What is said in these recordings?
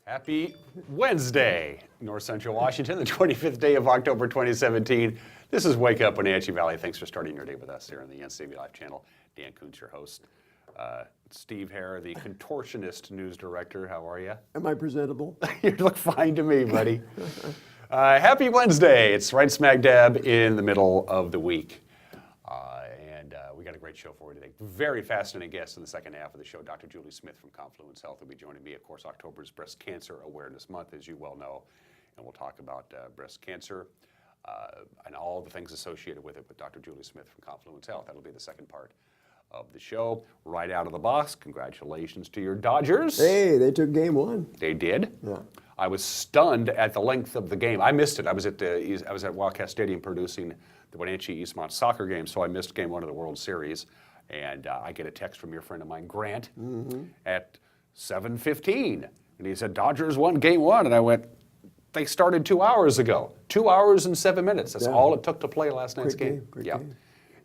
Happy Wednesday, North Central Washington, the 25th day of October 2017. This is Wake Up Wenatchee Valley. Thanks for starting your day with us here on the NCV Live channel. Dan Kuntz, your host. Steve Hare, the contortionist news director. How are you? Am I presentable? You look fine to me, buddy. Happy Wednesday. It's right smack dab in the middle of the week. We got a great show for you today. Very fascinating guest in the second half of the show. Dr. Julie Smith from Confluence Health will be joining me. Of course, October is Breast Cancer Awareness Month, as you well know. And we'll talk about breast cancer and all the things associated with it with Dr. Julie Smith from Confluence Health. That'll be the second part of the show. Right out of the box, congratulations to your Dodgers. Hey, they took game one. They did? Yeah. I was stunned at the length of the game. I missed it. I was at Wildcat Stadium producing the Wenatchee Eastmont soccer game, so I missed game one of the World Series. And I get a text from your friend of mine, Grant, at 7:15. And he said, Dodgers won game one. And I went, they started 2 hours ago. 2 hours and 7 minutes. That's all it took to play last night's game. Great game.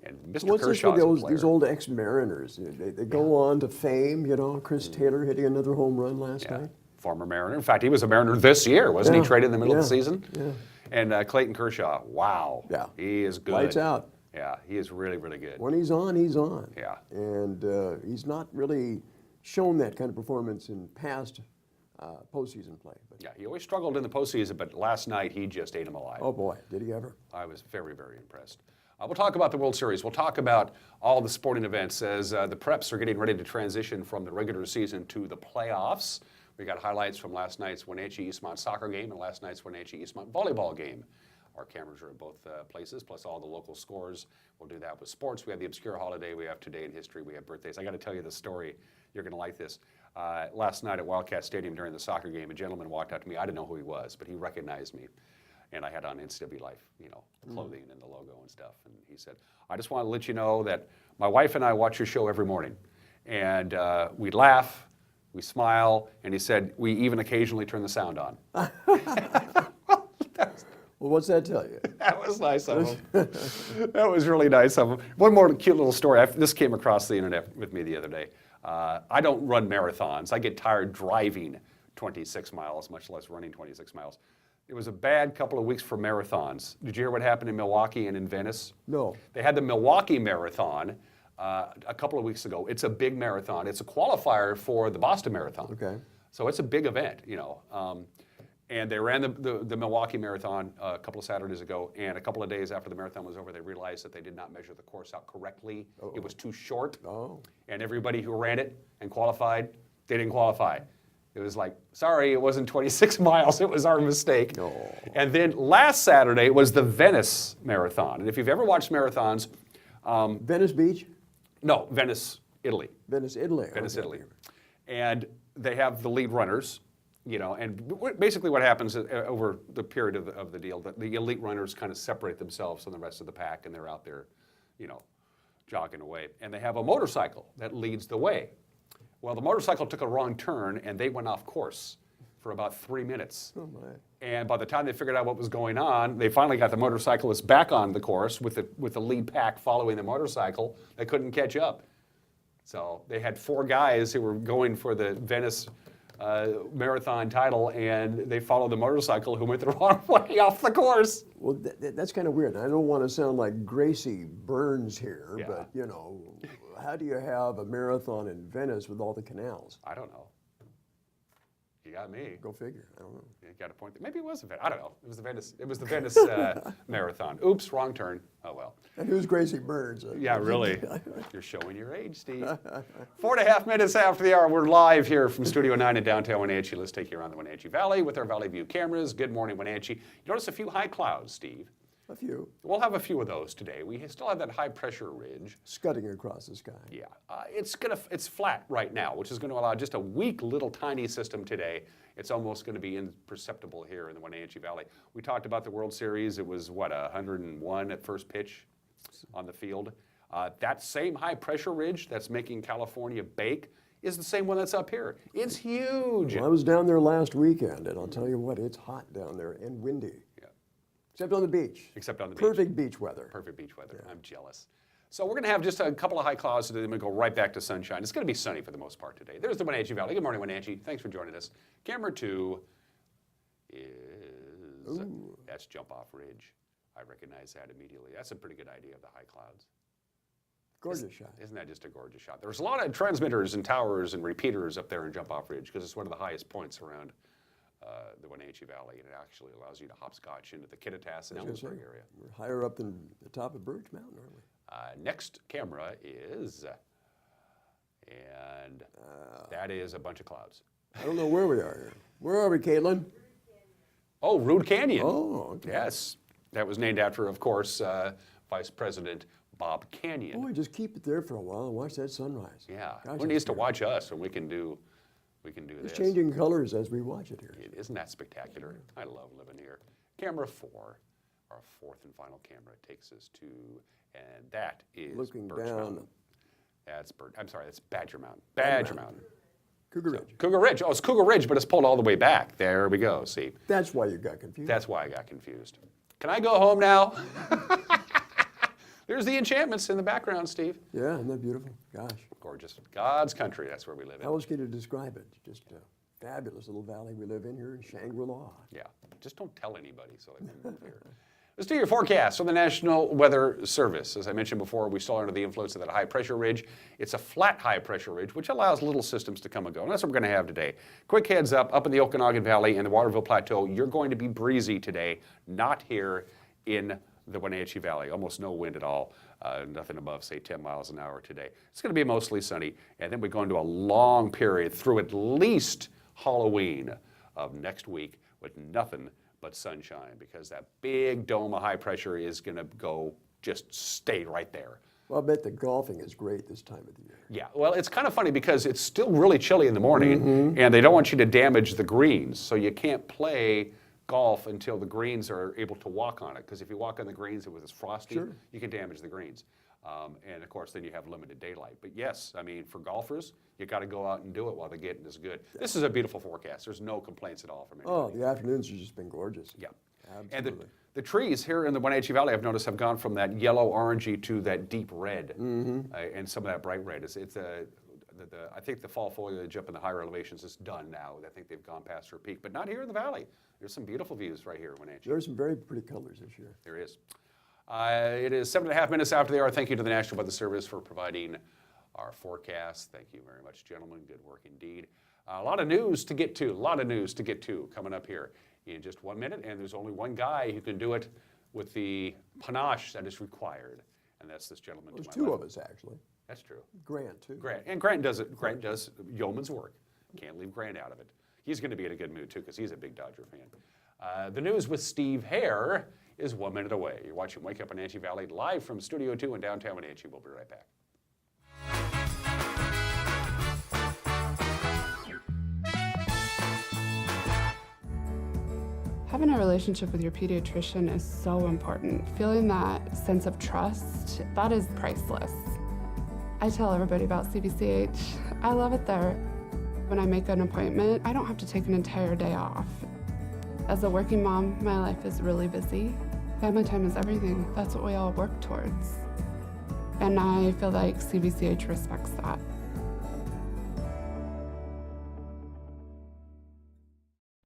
And Mr. What's this Kershaw's with a player. these old ex-Mariners? They go on to fame, you know. Chris Taylor hitting another home run last night. Former Mariner. In fact, he was a Mariner this year, wasn't he? Traded in the middle of the season? Yeah. And Clayton Kershaw, wow. Yeah. He is good. Lights out. Yeah, he is really, really good. When he's on, he's on. Yeah. And he's not really shown that kind of performance in past postseason play. But Yeah, he always struggled in the postseason, but last night he just ate him alive. oh boy, did he ever. I was very, very impressed. We'll talk about the World Series. We'll talk about all the sporting events as the preps are getting ready to transition from the regular season to the playoffs. We got highlights from last night's Wenatchee Eastmont soccer game and last night's Wenatchee Eastmont volleyball game. Our cameras are at both places, plus all the local scores. We'll do that with sports. We have the obscure holiday. We have today in history. We have birthdays. I got to tell you the story. You're going to like this. Last night at Wildcat Stadium during the soccer game, a gentleman walked up to me. I didn't know who he was, but he recognized me. And I had on NCW Life, you know, the clothing and the logo and stuff. And he said, I just want to let you know that my wife and I watch your show every morning. And we laugh, we smile, and he said, we even occasionally turn the sound on. Well, what's that tell you? That was nice of him. That was really nice of him. One more cute little story. This came across the internet with me the other day. I don't run marathons. I get tired driving 26 miles, much less running 26 miles. It was a bad couple of weeks for marathons. Did you hear what happened in Milwaukee and in Venice? No. They had the Milwaukee Marathon a couple of weeks ago. It's a big marathon. It's a qualifier for the Boston Marathon. Okay. So it's a big event, you know. And they ran the Milwaukee Marathon a couple of Saturdays ago, and a couple of days after the marathon was over, they realized that they did not measure the course out correctly. It was too short. And everybody who ran it and qualified, they didn't qualify. It was like, sorry, it wasn't 26 miles. It was our mistake. And then last Saturday was the Venice Marathon. And if you've ever watched marathons... Venice Beach? No, Venice, Italy. Venice, Italy. Venice, Italy. And they have the lead runners, you know, and basically what happens over the period of the deal, the elite runners kind of separate themselves from the rest of the pack, and they're out there, you know, jogging away. And they have a motorcycle that leads the way. Well, the motorcycle took a wrong turn, and they went off course for about 3 minutes. Oh my. And by the time they figured out what was going on, they finally got the motorcyclists back on the course with the lead pack following the motorcycle. They couldn't catch up. So they had 4 guys who were going for the Venice marathon title, and they followed the motorcycle who went the wrong way off the course. Well, that's kind of weird. I don't want to sound like Gracie Burns here, Yeah. but, you know, how do you have a marathon in Venice with all the canals? I don't know. You got me. Go figure. I don't know. You got a point. Maybe it was a Venice. I don't know. It was the Venice. It was the Venice marathon. Oops, wrong turn. Oh well. And who's Gracie Burns? Yeah, really. You're showing your age, Steve. 4.5 minutes after the hour, we're live here from Studio 9 in downtown Wenatchee. Let's take you around the Wenatchee Valley with our Valley View cameras. Good morning, Wenatchee. You notice a few high clouds, Steve. A few. We'll have a few of those today. We still have that high pressure ridge. Scudding across the sky. Yeah, it's flat right now, which is going to allow just a weak little tiny system today. It's almost going to be imperceptible here in the Wenatchee Valley. We talked about the World Series. It was, what, 101 at first pitch on the field. That same high pressure ridge that's making California bake is the same one that's up here. It's huge. Well, I was down there last weekend, and I'll tell you what, it's hot down there and windy. Yeah. Except on the beach. Except on the beach. Perfect beach weather. Perfect beach weather. Yeah. I'm jealous. So we're going to have just a couple of high clouds today, then we go right back to sunshine. It's going to be sunny for the most part today. There's the Wenatchee Valley. Good morning, Wenatchee. Thanks for joining us. Camera 2 is, that's Jump Off Ridge. I recognize that immediately. That's a pretty good idea of the high clouds. Gorgeous shot. Isn't that just a gorgeous shot? There's a lot of transmitters and towers and repeaters up there in Jump Off Ridge because it's one of the highest points around the Wenatchee Valley, and it actually allows you to hopscotch into the Kittitas and Ellensburg area. We're higher up than the top of Birch Mountain, aren't we? Next camera is, and that is a bunch of clouds. I don't know where we are here. Where are we, Caitlin? Oh, Rude Canyon. Oh, okay. Yes, that was named after, of course, Vice President Bob Canyon. Boy, just keep it there for a while and watch that sunrise. Yeah, Gosh, who needs to watch us when we can do it's this? changing colors as we watch it here. Isn't that spectacular? I love living here. Camera 4, our fourth and final camera, takes us to, and that is Looking Birch down. Mountain. That's that's Badger Mountain. Badger Mountain. Cougar Ridge. Cougar Ridge. Oh, it's Cougar Ridge, but it's pulled all the way back. There we go. See, That's why you got confused. that's why I got confused. Can I go home now? There's the enchantments in the background, Steve. Yeah, isn't that beautiful? Gosh. Gorgeous. God's country. That's where we live in. How else can you describe it? Just a fabulous little valley we live in here in Shangri-La. Yeah. Just don't tell anybody so they can move here. Let's do your forecast from the National Weather Service. As I mentioned before, we still are under the influence of that high pressure ridge. It's a flat high pressure ridge, which allows little systems to come and go. And that's what we're going to have today. Quick heads up in the Okanagan Valley and the Waterville Plateau, you're going to be breezy today, not here in the Wenatchee Valley. Almost no wind at all. Nothing above, say, 10 miles an hour today. It's going to be mostly sunny. And then we go into a long period through at least Halloween of next week with nothing but sunshine, because that big dome of high pressure is going to just stay right there. Well, I bet the golfing is great this time of the year. Yeah, well, it's kind of funny because it's still really chilly in the morning, and they don't want you to damage the greens, so you can't play golf until the greens are able to walk on it, because if you walk on the greens and it's frosty, you can damage the greens. And of course, then you have limited daylight. But yes, I mean, for golfers, you got to go out and do it while the getting is good. This is a beautiful forecast. There's no complaints at all from anybody. Oh, the afternoons have just been gorgeous. Yeah. Absolutely. And the trees here in the Wenatchee Valley, I've noticed, have gone from that yellow orangey to that deep red, and some of that bright red. I think the fall foliage up in the higher elevations is done now. I think they've gone past their peak, but not here in the valley. There's some beautiful views right here in Wenatchee. There are some very pretty colors this year. There is. It is 7.5 minutes after the hour. Thank you to the National Weather Service for providing our forecast. Thank you very much, gentlemen. Good work indeed. A lot of news to get to, coming up here in just 1 minute. And there's only one guy who can do it with the panache that is required, and that's this gentleman There's to my two left. of us, actually. That's true. Grant, too. Grant does it. Grant does yeoman's work. Can't leave Grant out of it. He's going to be in a good mood, too, because he's a big Dodger fan. The news with Steve Hare is 1 minute away. You're watching Wake Up Wenatchee Valley live from Studio 2 in downtown Wenatchee. We'll be right back. Having a relationship with your pediatrician is so important. Feeling that sense of trust, that is priceless. I tell everybody about CBCH. I love it there. When I make an appointment, I don't have to take an entire day off. As a working mom, my life is really busy. Family time is everything. That's what we all work towards. And I feel like CBCH respects that.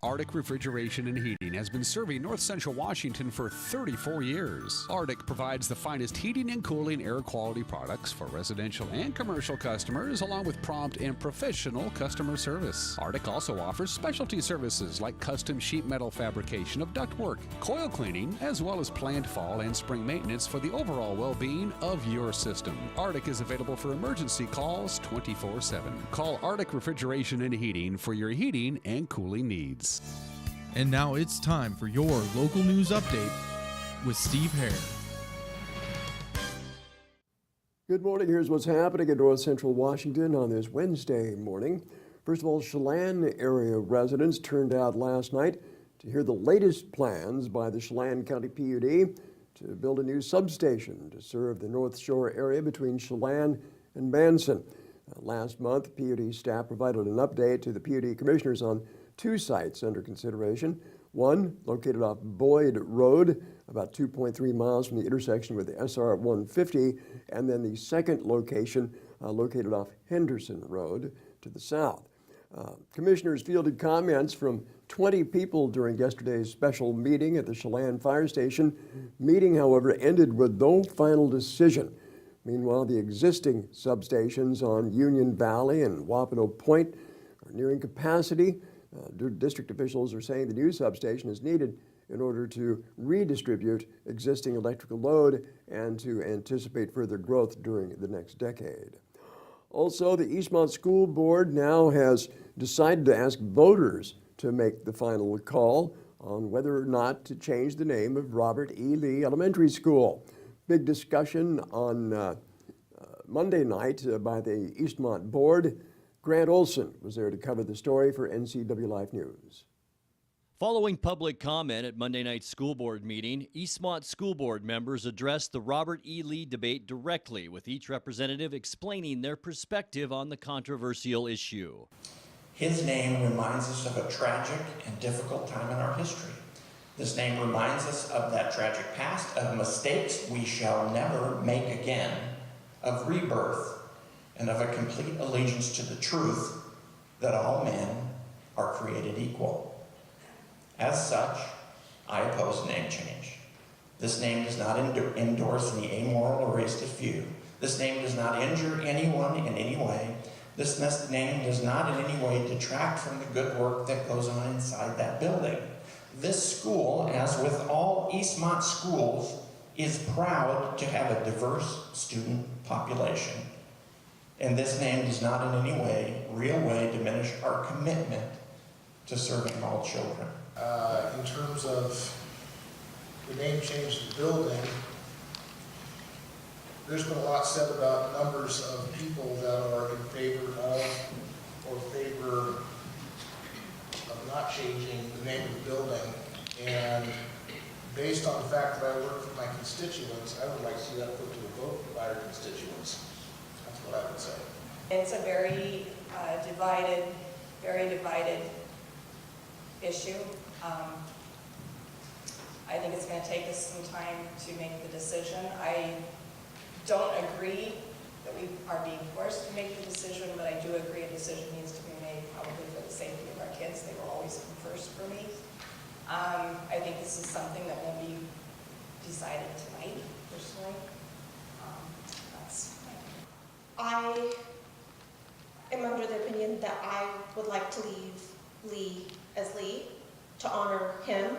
Arctic Refrigeration and Heating has been serving North Central Washington for 34 years. Arctic provides the finest heating and cooling air quality products for residential and commercial customers, along with prompt and professional customer service. Arctic also offers specialty services like custom sheet metal fabrication of ductwork, coil cleaning, as well as planned fall and spring maintenance for the overall well-being of your system. Arctic is available for emergency calls 24/7. Call Arctic Refrigeration and Heating for your heating and cooling needs. And now it's time for your local news update with Steve Hare. Good morning. Here's what's happening in North Central Washington on this Wednesday morning. First of all, Chelan area residents turned out last night to hear the latest plans by the Chelan County PUD to build a new substation to serve the North Shore area between Chelan and Manson. Last month, PUD staff provided an update to the PUD commissioners on two sites under consideration. One located off Boyd Road, about 2.3 miles from the intersection with the SR 150, and then the second location located off Henderson Road to the south. Commissioners fielded comments from 20 people during yesterday's special meeting at the Chelan Fire Station. Meeting, however, ended with no final decision. Meanwhile, the existing substations on Union Valley and Wapano Point are nearing capacity. District officials are saying the new substation is needed in order to redistribute existing electrical load and to anticipate further growth during the next decade. Also, the Eastmont School Board now has decided to ask voters to make the final call on whether or not to change the name of Robert E. Lee Elementary School. Big discussion on Monday night by the Eastmont Board. Grant Olson was there to cover the story for NCW Life News. Following public comment at Monday night's school board meeting, Eastmont School Board members addressed the Robert E. Lee debate directly, with each representative explaining their perspective on the controversial issue. His name reminds us of a tragic and difficult time in our history. This name reminds us of that tragic past, of mistakes we shall never make again, of rebirth, and of a complete allegiance to the truth that all men are created equal. As such, I oppose name change. This name does not endorse any amoral or racist view. This name does not injure anyone in any way. This name does not in any way detract from the good work that goes on inside that building. This school, as with all Eastmont schools, is proud to have a diverse student population. And this name does not in any way, real way, diminish our commitment to serving all children. In terms of the name change of the building, there's been a lot said about numbers of people that are in favor of or favor of not changing the name of the building. And based on the fact that I work for my constituents, I would like to see that put to a vote by our constituents. That's what I would say. It's a very divided issue. I think it's going to take us some time to make the decision. I don't agree that we are being forced to make the decision, but I do agree a decision needs to be made probably for the safety of our kids. They will always come first for me. I think this is something that will be decided tonight, personally. That's my opinion. I am under the opinion that I would like to leave Lee as Lee to honor him.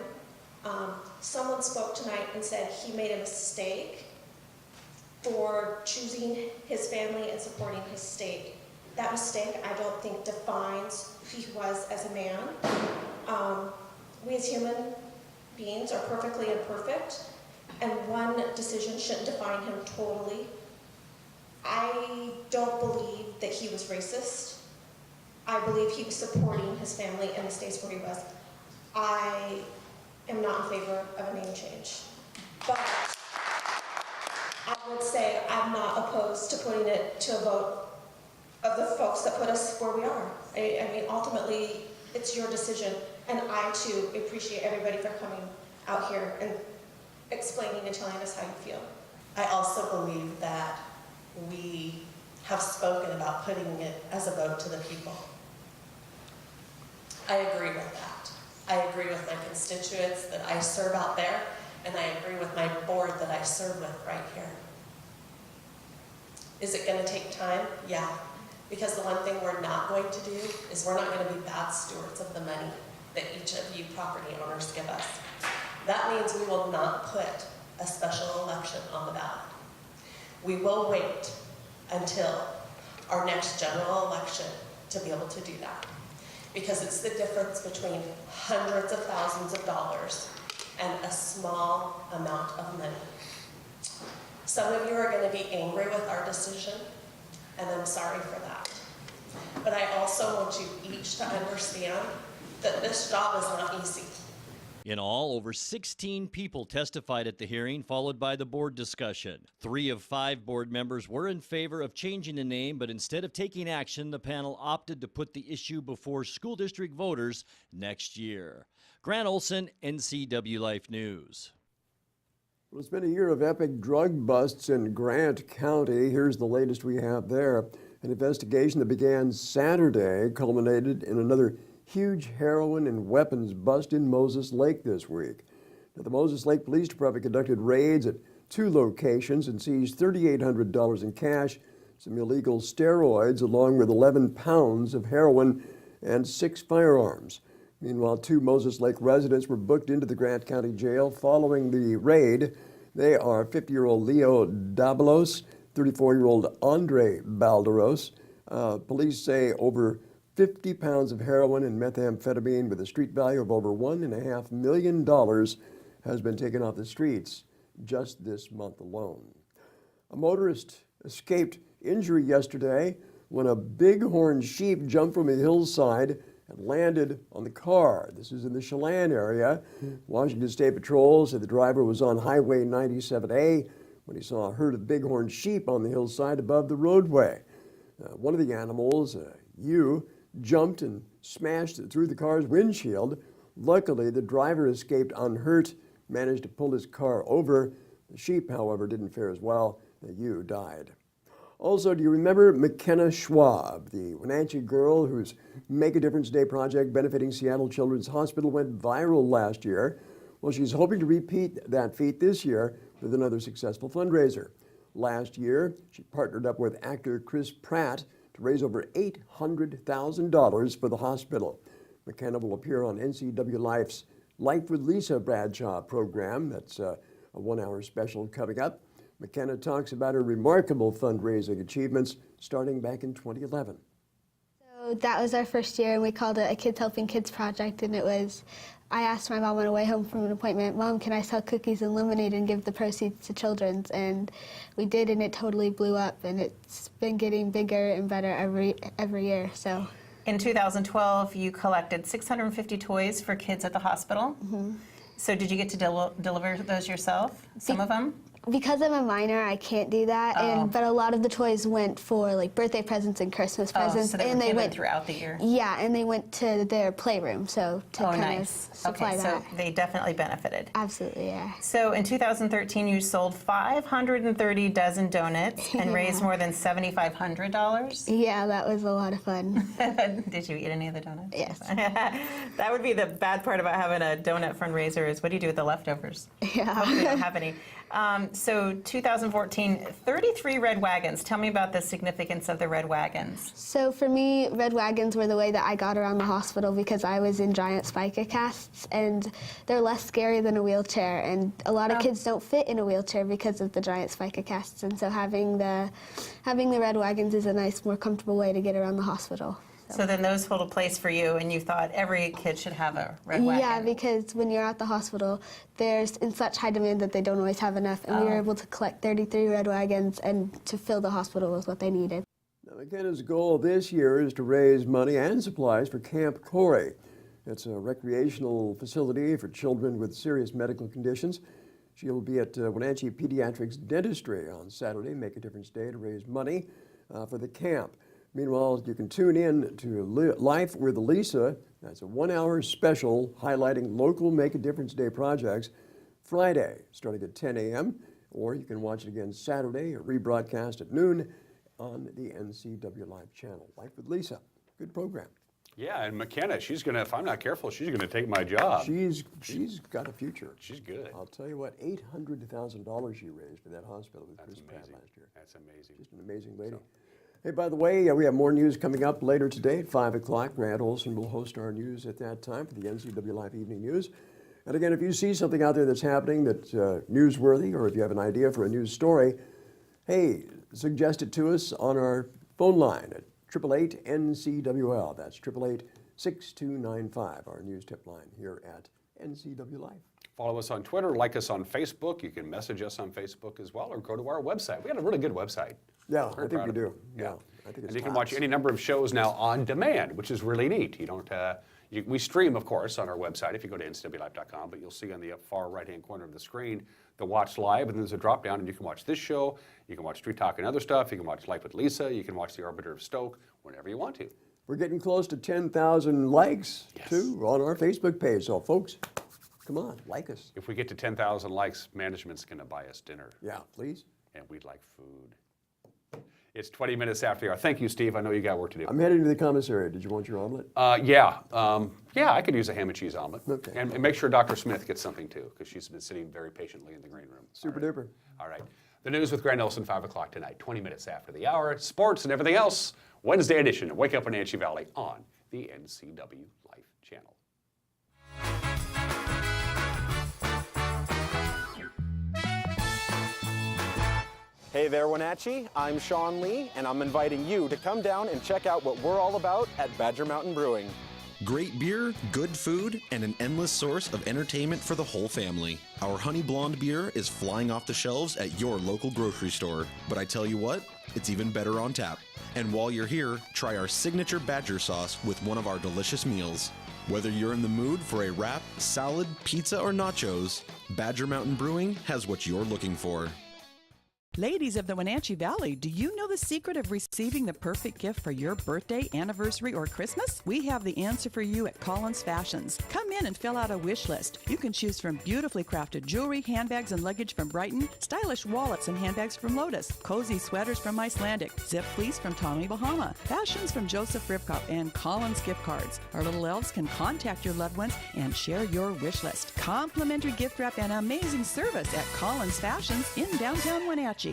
Someone spoke tonight and said he made a mistake for choosing his family and supporting his state. That mistake, I don't think, defines who he was as a man. We as human beings are perfectly imperfect, and one decision shouldn't define him totally. I don't believe that he was racist. I believe he was supporting his family and the states where he was. I am not in favor of a name change. But I would say I'm not opposed to putting it to a vote of the folks that put us where we are. I mean, ultimately, it's your decision. And I, too, appreciate everybody for coming out here and explaining and telling us how you feel. I also believe that we have spoken about putting it as a vote to the people. I agree with that. I agree with my constituents that I serve out there, and I agree with my board that I serve with right here. Is it going to take time? Yeah. Because the one thing we're not going to do is we're not going to be bad stewards of the money that each of you property owners give us. That means we will not put a special election on the ballot. We will wait until our next general election to be able to do that. Because it's the difference between hundreds of thousands of dollars and a small amount of money. Some of you are going to be angry with our decision, and I'm sorry for that. But I also want you each to understand that this job is not easy. In all, over 16 people testified at the hearing, followed by the board discussion. 3 of 5 board members were in favor of changing the name, but instead of taking action, the panel opted to put the issue before school district voters next year. Grant Olson, NCW Life News. Well, it's been a year of epic drug busts in Grant County. Here's the latest we have there. An investigation that began Saturday culminated in another huge heroin and weapons bust in Moses Lake this week. Now, the Moses Lake Police Department conducted raids at 2 locations and seized $3,800 in cash, some illegal steroids, along with 11 pounds of heroin and 6 firearms. Meanwhile, 2 Moses Lake residents were booked into the Grant County Jail following the raid. They are 50-year-old Leo Dabalos, 34-year-old Andre Balderos. Police say over 50 pounds of heroin and methamphetamine with a street value of over $1.5 million has been taken off the streets just this month alone. A motorist escaped injury yesterday when a bighorn sheep jumped from a hillside and landed on the car. This is in the Chelan area. Washington State Patrol said the driver was on Highway 97A when he saw a herd of bighorn sheep on the hillside above the roadway. One of the animals, a ewe, jumped and smashed through the car's windshield. Luckily, the driver escaped unhurt, managed to pull his car over. The sheep, however, didn't fare as well. The ewe died. Also, do you remember McKenna Schwab, the Wenatchee girl whose Make a Difference Day project benefiting Seattle Children's Hospital went viral last year? Well, she's hoping to repeat that feat this year with another successful fundraiser. Last year, she partnered up with actor Chris Pratt to raise over $800,000 for the hospital. McKenna will appear on NCW Life's Life with Lisa Bradshaw program. That's a 1-hour special coming up. McKenna talks about her remarkable fundraising achievements starting back in 2011. So that was our first year, and we called it a Kids Helping Kids project, and it was, I asked my mom on the way home from an appointment, Mom, can I sell cookies and lemonade and give the proceeds to children's? And we did, and it totally blew up, and it's been getting bigger and better every year. So in 2012, you collected 650 toys for kids at the hospital. Mm-hmm. So did you get to deliver those yourself, some of them? Because I'm a minor, I can't do that. But a lot of the toys went for like birthday presents and Christmas presents. So they and were they given went throughout the year. Yeah, and they went to their playroom, so to kind of supply okay, that. so they definitely benefited. Absolutely, yeah. So in 2013, you sold 530 dozen donuts and raised more than $7,500. Yeah, that was a lot of fun. Did you eat any of the donuts? Yes. That would be the bad part about having a donut fundraiser is what do you do with the leftovers? Yeah. Hopefully you don't have any. So 2014, 33 red wagons. Tell me about the significance of the red wagons. So for me, red wagons were the way that I got around the hospital because I was in giant spica casts, and they're less scary than a wheelchair, and a lot of kids don't fit in a wheelchair because of the giant spica casts, and so having the red wagons is a nice, more comfortable way to get around the hospital. So then those hold a place for you, and you thought every kid should have a red wagon. Yeah, because when you're at the hospital, there's in such high demand that they don't always have enough, and we were able to collect 33 red wagons and to fill the hospital with what they needed. Now, McKenna's goal this year is to raise money and supplies for Camp Corey. It's a recreational facility for children with serious medical conditions. She'll be at Wenatchee Pediatrics Dentistry on Saturday, Make a Difference Day, to raise money for the camp. Meanwhile, you can tune in to Life with Lisa. That's a 1-hour special highlighting local Make a Difference Day projects Friday, starting at 10 a.m., or you can watch it again Saturday, a rebroadcast at noon on the NCW Live channel. Life with Lisa. Good program. Yeah, and McKenna, she's going to, if I'm not careful, she's going to take my job. She's got a future. She's good. I'll tell you what, $800,000 she raised for that hospital with Chris Pratt last year. That's amazing. Just an amazing lady. Hey, by the way, we have more news coming up later today at 5 o'clock. Grant Olson will host our news at that time for the NCW Live Evening News. And again, if you see something out there that's happening that's newsworthy, or if you have an idea for a news story, hey, suggest it to us on our phone line at 888-NCWL. That's 888-6295, our news tip line here at NCW Live. Follow us on Twitter, like us on Facebook. You can message us on Facebook as well, or go to our website. We got a really good website. Yeah, Very I think proud we of do. them. Yeah, I think it's And you can tops. watch any number of shows now on demand, which is really neat. You don't, we stream, of course, on our website if you go to ncwlife.com, but you'll see on the far right-hand corner of the screen the Watch Live, and there's a drop-down, and you can watch this show, you can watch Street Talk and other stuff, you can watch Life with Lisa, you can watch The Arbiter of Stoke, whenever you want to. We're getting close to 10,000 likes, too, on our Facebook page. So, folks, come on, like us. If we get to 10,000 likes, management's going to buy us dinner. Yeah, please. And we'd like food. It's 20 minutes after the hour. Thank you, Steve. I know you got work to do. I'm heading to the commissary. Did you want your omelet? Yeah, I could use a ham and cheese omelet. Okay. And make sure Dr. Smith gets something too, because she's been sitting very patiently in the green room. Super duper. All right. The news with Grant Nelson, 5 o'clock tonight, 20 minutes after the hour. Sports and everything else. Wednesday edition of Wake Up in Wenatchee Valley on the NCW Life channel. Hey there, Wenatchee. I'm Sean Lee, and I'm inviting you to come down and check out what we're all about at Badger Mountain Brewing. Great beer, good food, and an endless source of entertainment for the whole family. Our Honey Blonde beer is flying off the shelves at your local grocery store. But I tell you what, it's even better on tap. And while you're here, try our signature Badger sauce with one of our delicious meals. Whether you're in the mood for a wrap, salad, pizza, or nachos, Badger Mountain Brewing has what you're looking for. Ladies of the Wenatchee Valley, do you know the secret of receiving the perfect gift for your birthday, anniversary, or Christmas? We have the answer for you at Collins Fashions. Come in and fill out a wish list. You can choose from beautifully crafted jewelry, handbags, and luggage from Brighton, stylish wallets and handbags from Lotus, cozy sweaters from Icelandic, zip fleece from Tommy Bahama, fashions from Joseph Ribkop, and Collins gift cards. Our little elves can contact your loved ones and share your wish list. Complimentary gift wrap and amazing service at Collins Fashions in downtown Wenatchee.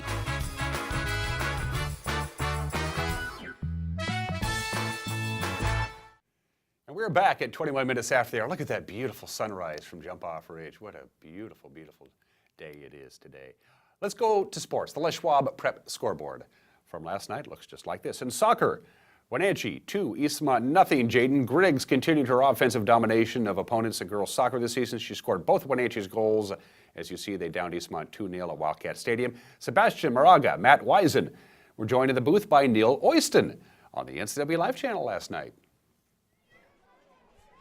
And we're back at 21 minutes after the hour. Look at that beautiful sunrise from Jump Off Ridge. What a beautiful, beautiful day it is today. Let's go to sports. The Les Schwab Prep scoreboard from last night looks just like this. In soccer, Wenatchee 2, Eastmont nothing. Jaden Griggs continued her offensive domination of opponents in girls soccer this season. She scored both Wenatchee's goals. As you see, they downed Eastmont 2-0 at Wildcat Stadium. Sebastian Moraga, Matt Wisen were joined in the booth by Neil Oyston on the NCW Live channel last night.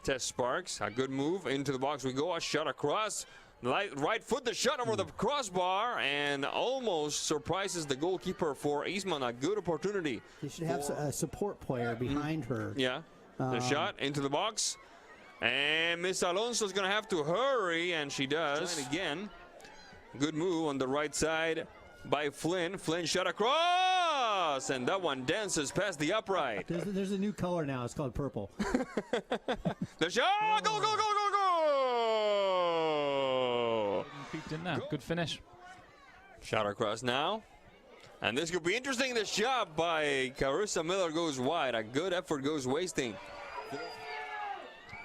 Tess Sparks, a good move into the box. We go, a shot across. Right foot, the shot over the crossbar, and almost surprises the goalkeeper for Eastmont. A good opportunity. You should have a support player behind her. Yeah, the shot into the box. And Miss Alonso's going to have to hurry, and she does. And again, good move on the right side by Flynn. Flynn shot across, and that one dances past the upright. There's a new color now. It's called purple. The shot! Go, go, go, go, go! Peeked in there. Good finish. Shot across now. And this could be interesting. The shot by Carissa Miller goes wide. A good effort goes wasting.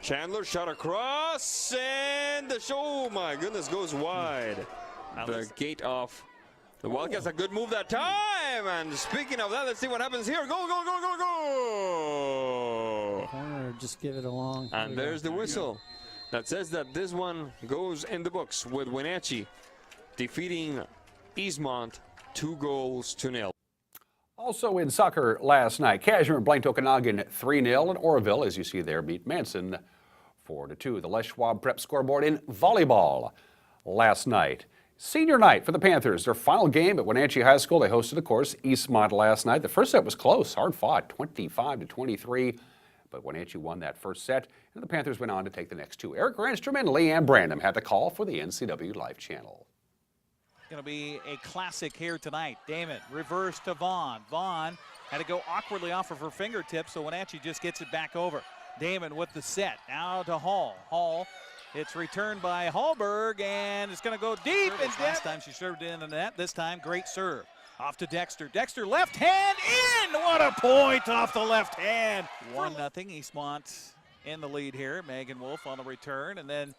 Chandler shot across, and the show, oh my goodness, goes wide. The gate off. The Wildcats, a good move that time. And speaking of that, let's see what happens here. Go, go, go, go, go! Corner, just give it along. And there's the whistle that says that this one goes in the books with Wenatchee defeating Eastmont 2-0. Also in soccer last night, Cashmere blanked Okanagan 3-0, and Oroville, as you see there, beat Manson 4-2. The Les Schwab Prep scoreboard in volleyball last night. Senior night for the Panthers. Their final game at Wenatchee High School. They hosted, of course, Eastmont last night. The first set was close, hard fought, 25-23. But Wenatchee won that first set, and the Panthers went on to take the next two. Eric Randstrom and Leanne Brandon had the call for the NCW Live channel. Going to be a classic here tonight. Damon reverse to Vaughn. Vaughn had to go awkwardly off of her fingertips, so Wenatchee just gets it back over. Damon with the set. Now to Hall. Hall, it's returned by Hallberg, and it's going to go deep. And last time she served in the net. This time, great serve. Off to Dexter. Dexter, left hand in. What a point off the left hand. 1-0 Eastmont in the lead here. Megan Wolf on the return, and then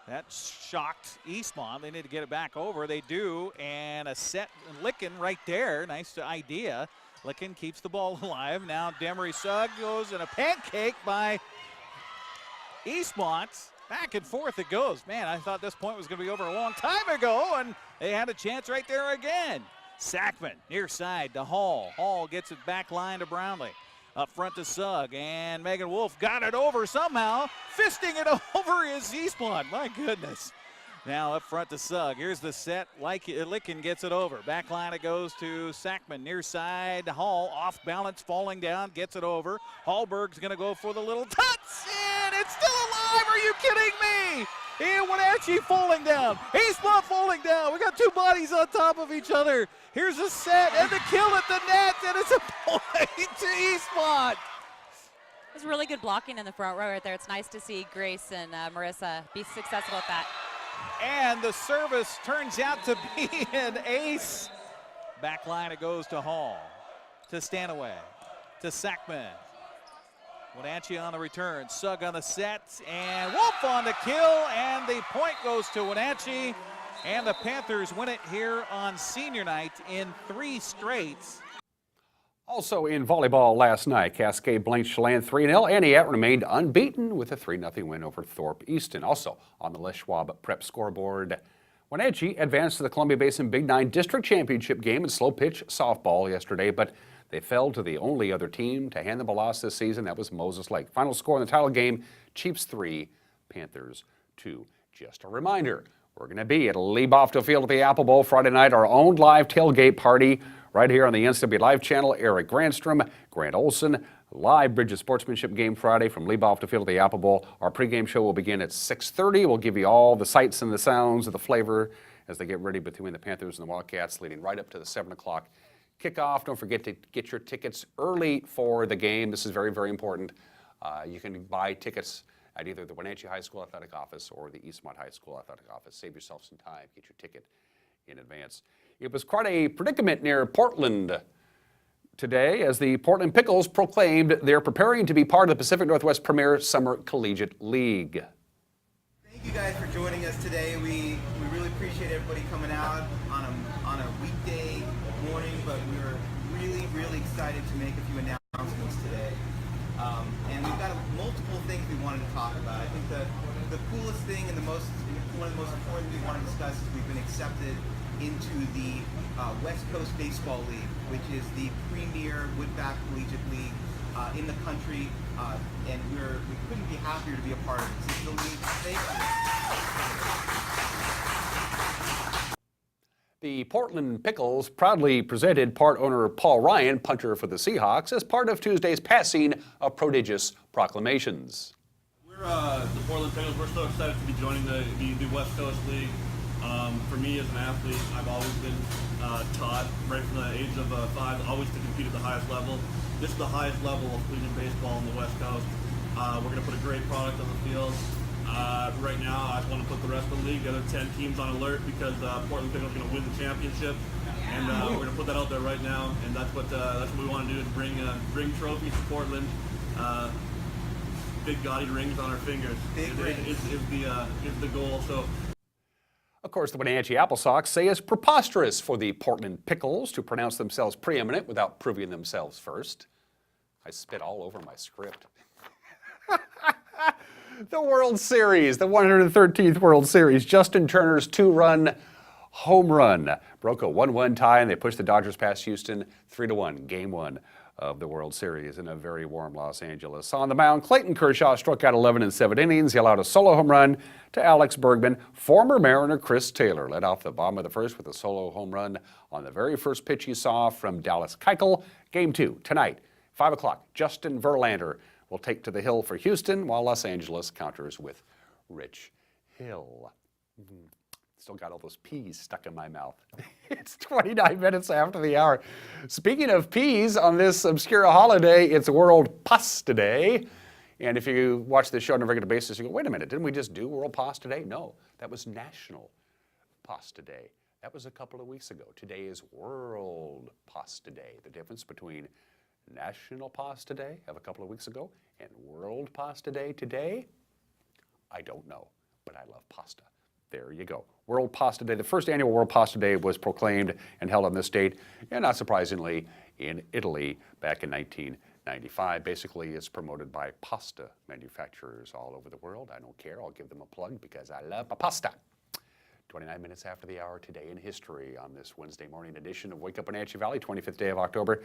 that shocked Eastmont. They need to get it back over. They do, and a set Licken right there. Nice idea. Licken keeps the ball alive. Now Demery Sugg goes, and a pancake by Eastmont. Back and forth it goes. Man, I thought this point was going to be over a long time ago, and they had a chance right there again. Sackman, near side to Hall. Hall gets it back line to Brownlee. Up front to Sugg, and Megan Wuwv got it over somehow. Fisting it over is Eastmont. My goodness. Now up front to Sugg. Here's the set. Licken gets it over. Back line it goes to Sackman. Near side, Hall off balance, falling down, gets it over. Hallberg's going to go for the little touch, and it's still alive. Are you kidding me? And Wenatchee falling down. Eastmont falling down. We got two bodies on top of each other. Here's a set and the kill at the net, and it's a point to Eastmont. It was really good blocking in the front row right there. It's nice to see Grace and Marissa be successful at that. And the service turns out to be an ace. Back line it goes to Hall, to Stanaway, to Sackman. Wenatchee on the return, Sugg on the set, and Wolf on the kill, and the point goes to Wenatchee. And the Panthers win it here on senior night in 3 straights. Also in volleyball last night, Cascade blanked Chelan 3-0. Antioch remained unbeaten with a 3-0 win over Thorpe Easton. Also on the Les Schwab Prep scoreboard, Wenatchee advanced to the Columbia Basin Big 9 District Championship game in slow pitch softball yesterday, but they fell to the only other team to hand them a loss this season. That was Moses Lake. Final score in the title game, Chiefs 3, Panthers 2. Just a reminder, we're going to be at Liebofta Field at the Apple Bowl Friday night, our own live tailgate party right here on the NCW Live channel. Eric Grandstrom, Grant Olson, live Bridge of Sportsmanship game Friday from Liebofta Field at the Apple Bowl. Our pregame show will begin at 6:30. We'll give you all the sights and the sounds of the flavor as they get ready between the Panthers and the Wildcats, leading right up to the 7 o'clock kickoff. Don't forget to get your tickets early for the game. This is very, very important. You can buy tickets at either the Wenatchee High School Athletic Office or the Eastmont High School Athletic Office. Save yourself some time. Get your ticket in advance. It was quite a predicament near Portland today as the Portland Pickles proclaimed they're preparing to be part of the Pacific Northwest Premier Summer Collegiate League. Thank you guys for joining us today. We really appreciate everybody coming out on a weekday morning, but we were really excited to make a few announcements today. And we've got multiple things we wanted to talk about. I think the coolest thing and one of the most important things we want to discuss is we've been accepted into the West Coast Baseball League, which is the premier woodback collegiate league in the country, and we couldn't be happier to be a part of it. This is the league. Thank you. The Portland Pickles proudly presented part owner Paul Ryan, punter for the Seahawks, as part of Tuesday's passing of prodigious proclamations. We're the Portland Pickles. We're so excited to be joining the West Coast League. For me as an athlete, I've always been taught right from the age of 5 always to compete at the highest level. This is the highest level of collegiate baseball on the West Coast. We're going to put a great product on the field. Right now, I just want to put the rest of the league, the other 10 teams, on alert because Portland Pickles are going to win the championship, and we're going to put that out there right now. And that's what we want to do, is bring trophies to Portland. Big gaudy rings on our fingers is the goal. So. Of course, the Wenatchee Apple Sox say it's preposterous for the Portland Pickles to pronounce themselves preeminent without proving themselves first. I spit all over my script. The World Series, the 113th World Series. Justin Turner's 2-run home run broke a 1-1 tie, and they pushed the Dodgers past Houston 3-1, Game 1 of the World Series in a very warm Los Angeles. On the mound, Clayton Kershaw struck out 11 in 7 innings. He allowed a solo home run to Alex Bergman. Former Mariner Chris Taylor led off the bottom of the first with a solo home run on the very first pitch he saw from Dallas Keuchel. Game 2 tonight, 5 o'clock. Justin Verlander will take to the hill for Houston, while Los Angeles counters with Rich Hill. Still got all those peas stuck in my mouth. It's 29 minutes after the hour. Speaking of peas, on this obscure holiday, it's World Pasta Day. And if you watch this show on a regular basis, you go, wait a minute, didn't we just do World Pasta Day? No, that was National Pasta Day. That was a couple of weeks ago. Today is World Pasta Day. The difference between National Pasta Day of a couple of weeks ago and World Pasta Day today, I don't know, but I love pasta. There you go. World Pasta Day. The first annual World Pasta Day was proclaimed and held on this date, and not surprisingly, in Italy back in 1995. Basically, it's promoted by pasta manufacturers all over the world. I don't care. I'll give them a plug because I love pasta. 29 minutes after the hour, today in history on this Wednesday morning edition of Wake Up Wenatchee Valley, 25th day of October.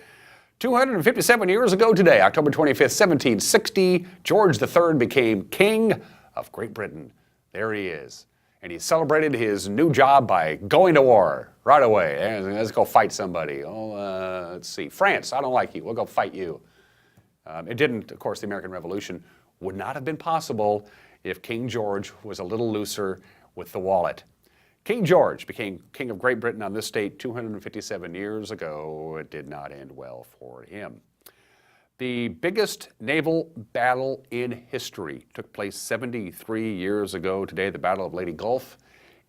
257 years ago today, October 25th, 1760, George III became King of Great Britain. There he is. And he celebrated his new job by going to war right away. Let's go fight somebody. Oh, let's see. France, I don't like you. We'll go fight you. It didn't, of course, the American Revolution would not have been possible if King George was a little looser with the wallet. King George became King of Great Britain on this date 257 years ago. It did not end well for him. The biggest naval battle in history took place 73 years ago today, the Battle of Leyte Gulf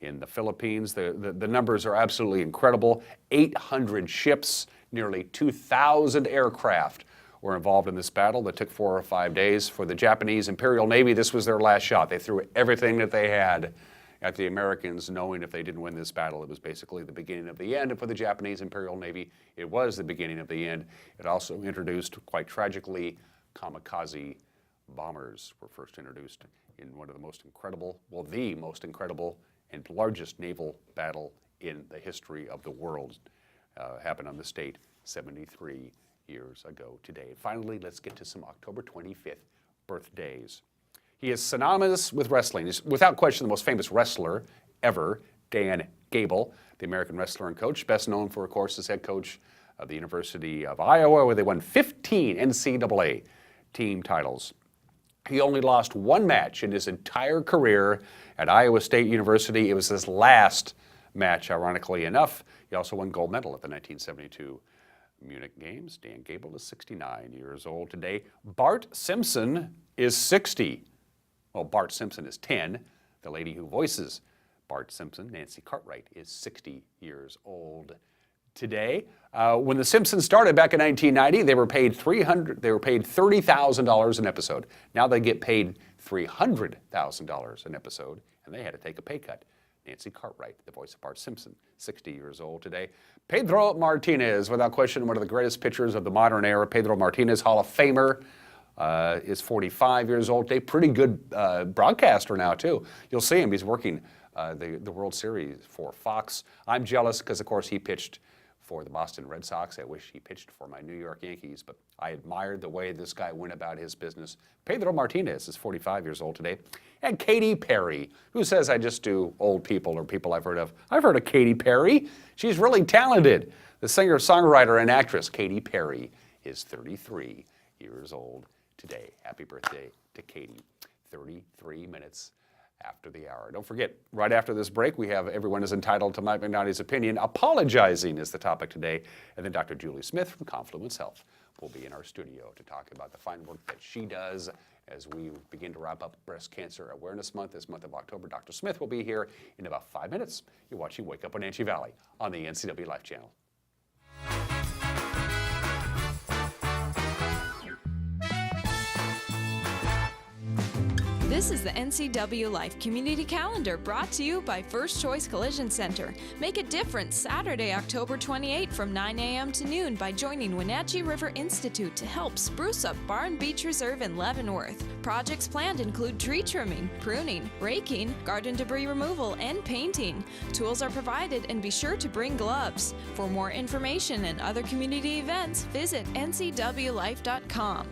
in the Philippines. The numbers are absolutely incredible. 800 ships, nearly 2,000 aircraft were involved in this battle that took 4 or 5 days. For the Japanese Imperial Navy, this was their last shot. They threw everything that they had at the Americans, knowing if they didn't win this battle, it was basically the beginning of the end. And for the Japanese Imperial Navy, it was the beginning of the end. It also introduced, quite tragically, kamikaze bombers were first introduced in one of the most incredible, well, the most incredible and largest naval battle in the history of the world. Happened on this date 73 years ago today. And finally, let's get to some October 25th birthdays. He is synonymous with wrestling. He's without question the most famous wrestler ever, Dan Gable, the American wrestler and coach, best known for, of course, as head coach of the University of Iowa, where they won 15 NCAA team titles. He only lost one match in his entire career at Iowa State University. It was his last match, ironically enough. He also won gold medal at the 1972 Munich Games. Dan Gable is 69 years old today. Bart Simpson is 60. Well, Bart Simpson is 10. The lady who voices Bart Simpson, Nancy Cartwright, is 60 years old today. When The Simpsons started back in 1990, they were paid $30,000 an episode. Now they get paid $300,000 an episode, and they had to take a pay cut. Nancy Cartwright, the voice of Bart Simpson, 60 years old today. Pedro Martinez, without question, one of the greatest pitchers of the modern era. Pedro Martinez, Hall of Famer, is 45 years old today. Pretty good broadcaster now, too. You'll see him. He's working the World Series for Fox. I'm jealous because, of course, he pitched for the Boston Red Sox. I wish he pitched for my New York Yankees, but I admired the way this guy went about his business. Pedro Martinez is 45 years old today. And Katy Perry, who says I just do old people or people I've heard of. I've heard of Katy Perry. She's really talented. The singer, songwriter, and actress Katy Perry is 33 years old today. Happy birthday to Katy. 33 minutes after the hour. Don't forget, right after this break, we have Everyone is Entitled to Mike McNally's Opinion. Apologizing is the topic today. And then Dr. Julie Smith from Confluence Health will be in our studio to talk about the fine work that she does as we begin to wrap up Breast Cancer Awareness Month, this month of October. Dr. Smith will be here in about 5 minutes. You're watching Wake Up Wenatchee Valley on the NCW Life Channel. This is the NCW Life Community Calendar brought to you by First Choice Collision Center. Make a difference Saturday, October 28 from 9 a.m. to noon by joining Wenatchee River Institute to help spruce up Barn Beach Reserve in Leavenworth. Projects planned include tree trimming, pruning, raking, garden debris removal, and painting. Tools are provided and be sure to bring gloves. For more information and other community events, visit ncwlife.com.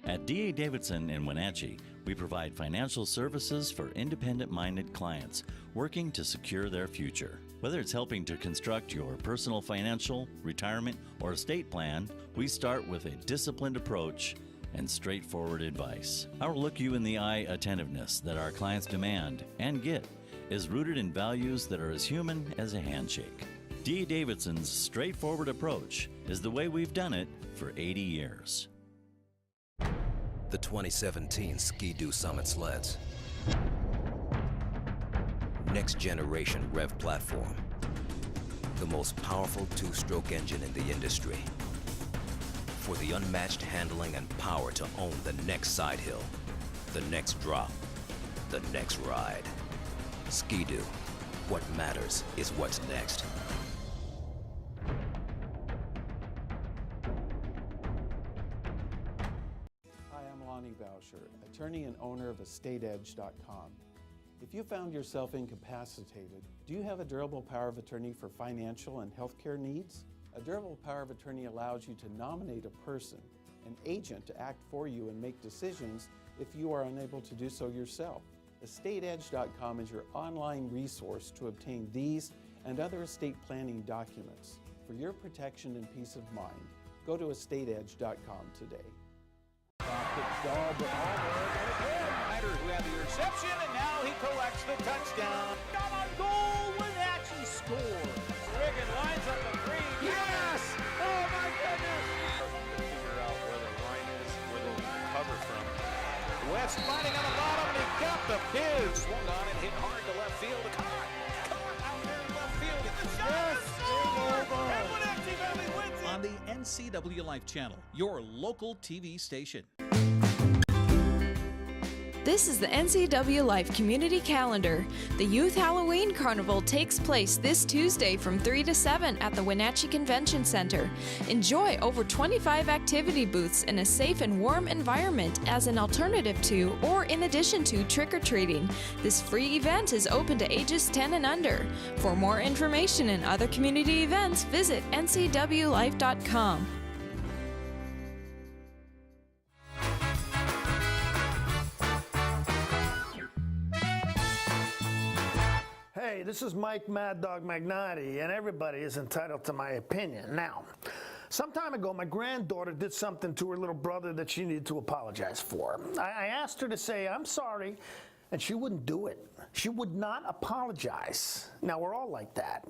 At D.A. Davidson in Wenatchee, we provide financial services for independent-minded clients working to secure their future. Whether it's helping to construct your personal financial, retirement, or estate plan, we start with a disciplined approach and straightforward advice. Our look-you-in-the-eye attentiveness that our clients demand and get is rooted in values that are as human as a handshake. D.A. Davidson's straightforward approach is the way we've done it for 80 years. The 2017 Ski-Doo Summit sleds. Next generation REV platform. The most powerful two-stroke engine in the industry. For the unmatched handling and power to own the next side hill, the next drop, the next ride. Ski-Doo. What matters is what's next. Attorney and owner of EstateEdge.com. If you found yourself incapacitated, do you have a durable power of attorney for financial and healthcare needs? A durable power of attorney allows you to nominate a person, an agent, to act for you and make decisions if you are unable to do so yourself. EstateEdge.com is your online resource to obtain these and other estate planning documents. For your protection and peace of mind, go to EstateEdge.com today. Snyder who had the interception, and now he collects the touchdown. Got on goal, Wenatchee scores. Riggin lines up the three. Yes! Oh my goodness! Figure out where the line is, where they cover from. West fighting on the bottom, and he got the pin. Swung on and hit hard to left field. Caught out there in left field. Get the shot. Yes! And Wenatchee Valley wins it. On the NCW Life Channel, your local TV station. This is the NCW Life Community Calendar. The Youth Halloween Carnival takes place this Tuesday from 3 to 7 at the Wenatchee Convention Center. Enjoy over 25 activity booths in a safe and warm environment as an alternative to or in addition to trick-or-treating. This free event is open to ages 10 and under. For more information and other community events, visit ncwlife.com. Hey, this is Mike Mad Dog Magnotti, and everybody is entitled to my opinion. Now, some time ago, my granddaughter did something to her little brother that she needed to apologize for. I asked her to say, "I'm sorry," and she wouldn't do it. She would not apologize. Now, we're all like that.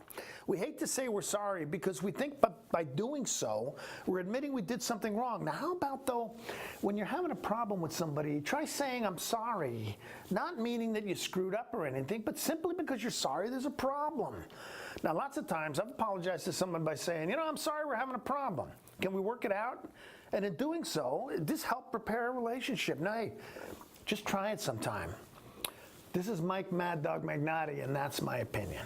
We hate to say we're sorry because we think by doing so, we're admitting we did something wrong. Now, how about, though, when you're having a problem with somebody, try saying, "I'm sorry," not meaning that you screwed up or anything, but simply because you're sorry there's a problem. Now, lots of times I've apologized to someone by saying, "I'm sorry we're having a problem. Can we work it out?" And in doing so, this helped repair a relationship. Now, hey, just try it sometime. This is Mike Mad Dog Magnotti, and that's my opinion.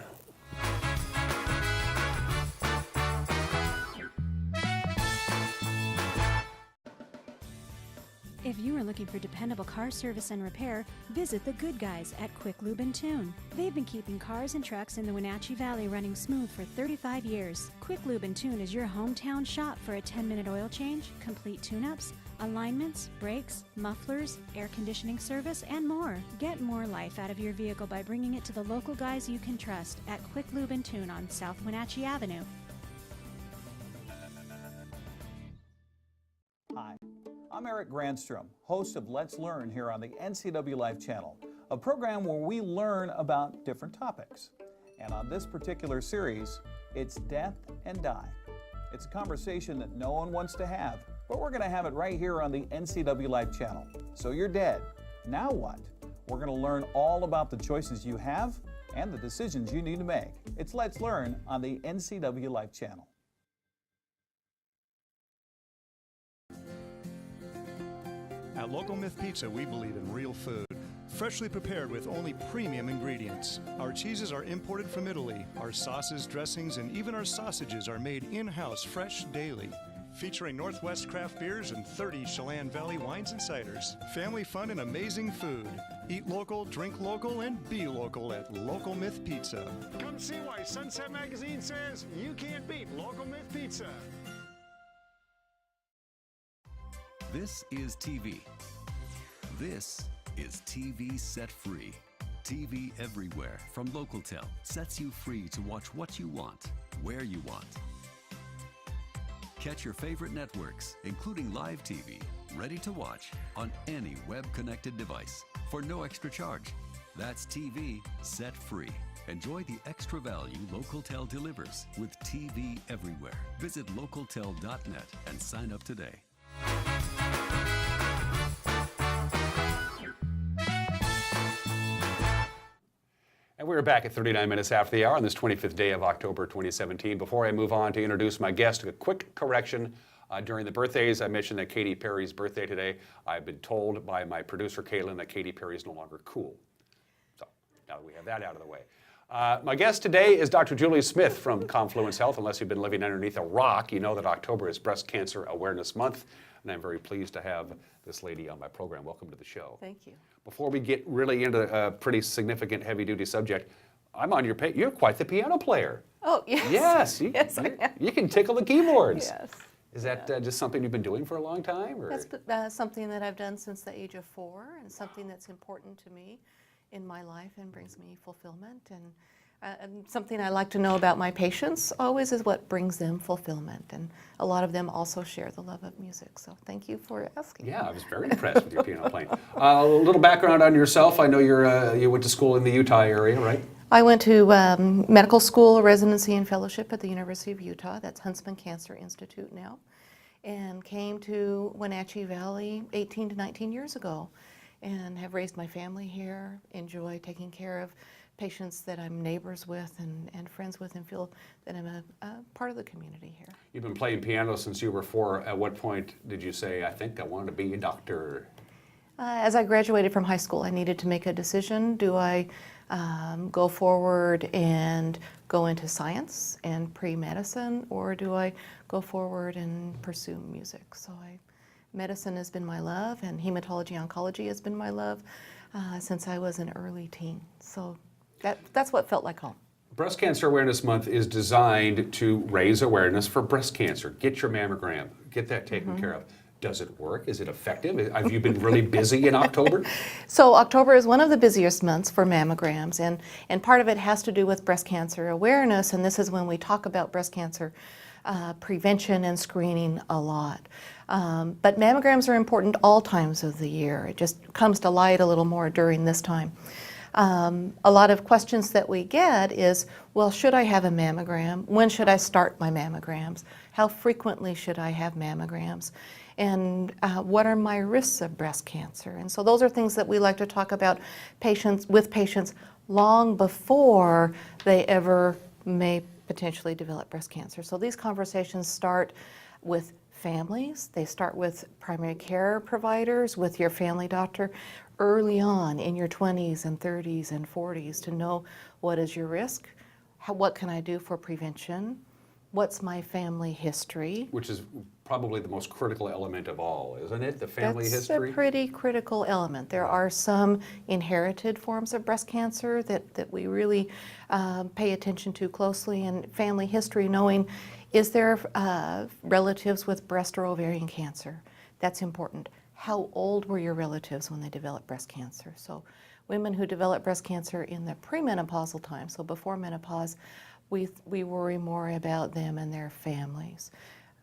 If you are looking for dependable car service and repair, visit the good guys at Quick Lube and Tune. They've been keeping cars and trucks in the Wenatchee Valley running smooth for 35 years. Quick Lube and Tune is your hometown shop for a 10-minute oil change, complete tune-ups, alignments, brakes, mufflers, air conditioning service, and more. Get more life out of your vehicle by bringing it to the local guys you can trust at Quick Lube and Tune on South Wenatchee Avenue. Hi, I'm Eric Grandstrom, host of Let's Learn here on the NCW Life Channel, a program where we learn about different topics. And on this particular series, it's death and die. It's a conversation that no one wants to have, but we're going to have it right here on the NCW Life Channel. So you're dead. Now what? We're going to learn all about the choices you have and the decisions you need to make. It's Let's Learn on the NCW Life Channel. At Local Myth Pizza, we believe in real food, freshly prepared with only premium ingredients. Our cheeses are imported from Italy. Our sauces, dressings, and even our sausages are made in-house fresh daily. Featuring Northwest craft beers and 30 Chelan Valley wines and ciders. Family fun and amazing food. Eat local, drink local, and be local at Local Myth Pizza. Come see why Sunset Magazine says you can't beat Local Myth Pizza. This is TV. This is TV Set Free. TV everywhere from Localtel sets you free to watch what you want, where you want. Catch your favorite networks, including live TV, ready to watch on any web-connected device for no extra charge. That's TV Set Free. Enjoy the extra value Localtel delivers with TV everywhere. Visit localtel.net and sign up today. And we're back at 39 minutes after the hour on this 25th day of October 2017. Before I move on to introduce my guest, a quick correction. During the birthdays, I mentioned that Katy Perry's birthday today. I've been told by my producer, Caitlin, that Katy Perry is no longer cool. So now that we have that out of the way. My guest today is Dr. Julie Smith from Confluence Health. Unless you've been living underneath a rock, you know that October is Breast Cancer Awareness Month. and I'm very pleased to have this lady on my program. Welcome to the show. Thank you. Before we get really into a pretty significant heavy-duty subject, I'm on your page. You're quite the piano player. Oh, yes. Yes. Yes, I am. You can tickle the keyboards. Yes. Is that just something you've been doing for a long time? Or? That's something that I've done since the age of 4, and something that's important to me in my life and brings me fulfillment. And something I like to know about my patients always is what brings them fulfillment. And a lot of them also share the love of music. So thank you for asking. Yeah, I was very impressed with your piano playing. A little background on yourself. I know you went to school in the Utah area, right? I went to medical school, residency, and fellowship at the University of Utah. That's Huntsman Cancer Institute now. And came to Wenatchee Valley 18 to 19 years ago and have raised my family here, enjoy taking care of patients that I'm neighbors with and friends with, and feel that I'm a part of the community here. You've been playing piano since you were 4. At what point did you say, I think I want to be a doctor? As I graduated from high school, I needed to make a decision. Do I go forward and go into science and pre-medicine, or do I go forward and pursue music? So medicine has been my love, and hematology oncology has been my love since I was an early teen. So that's what felt like home. Breast Cancer Awareness Month is designed to raise awareness for breast cancer. Get your mammogram. Get that taken care of. Does it work? Is it effective? Have you been really busy in October? So October is one of the busiest months for mammograms, and part of it has to do with breast cancer awareness, and this is when we talk about breast cancer prevention and screening a lot. But mammograms are important all times of the year. It just comes to light a little more during this time. A lot of questions that we get is, well, should I have a mammogram? When should I start my mammograms? How frequently should I have mammograms? And what are my risks of breast cancer? And so those are things that we like to talk about with patients long before they ever may potentially develop breast cancer. So these conversations start with families, they start with primary care providers, with your family doctor early on in your 20s and 30s and 40s to know what is your risk, what can I do for prevention, what's my family history. Which is probably the most critical element of all, isn't it? The family history? That's a pretty critical element. There are some inherited forms of breast cancer that we really pay attention to closely, and family history, knowing is there relatives with breast or ovarian cancer? That's important. How old were your relatives when they developed breast cancer? So women who develop breast cancer in the premenopausal time, so before menopause, we worry more about them and their families.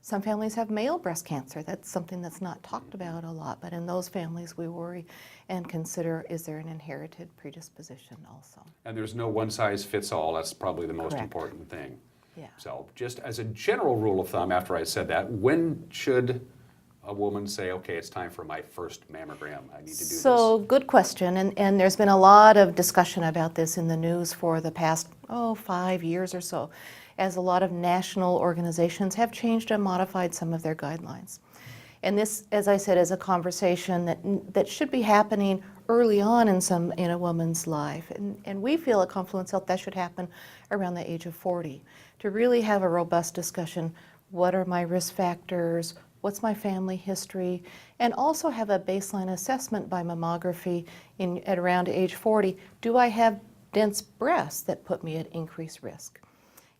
Some families have male breast cancer. That's something that's not talked about a lot, but in those families we worry and consider, is there an inherited predisposition also? And there's no one size fits all. That's probably the most Correct. important thing. Yeah. So just as a general rule of thumb, after I said that, when should a woman say, okay, it's time for my first mammogram, I need to do this? So good question, and there's been a lot of discussion about this in the news for the past 5 years or so, as a lot of national organizations have changed and modified some of their guidelines. And this, as I said, is a conversation that should be happening early on in a woman's life. And we feel at Confluence Health that should happen around the age of 40, to really have a robust discussion. What are my risk factors? What's my family history? And also have a baseline assessment by mammography at around age 40. Do I have dense breasts that put me at increased risk?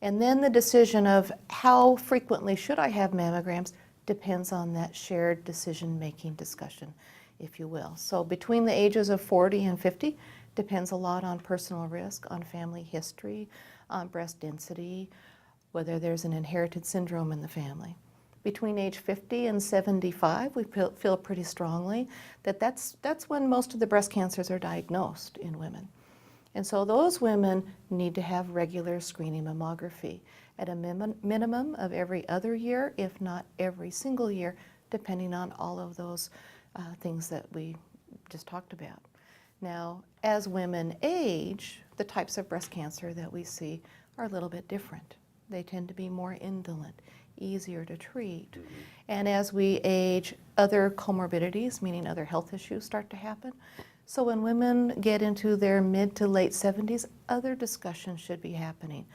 And then the decision of how frequently should I have mammograms depends on that shared decision-making discussion, if you will. So between the ages of 40 and 50 depends a lot on personal risk, on family history, on breast density, whether there's an inherited syndrome in the family. Between age 50 and 75, we feel pretty strongly that that's when most of the breast cancers are diagnosed in women. And so those women need to have regular screening mammography at a minimum of every other year, if not every single year, depending on all of those things that we just talked about. Now, as women age, the types of breast cancer that we see are a little bit different. They tend to be more indolent, easier to treat. And as we age, other comorbidities, meaning other health issues, start to happen. So when women get into their mid to late 70s, other discussions should be happening.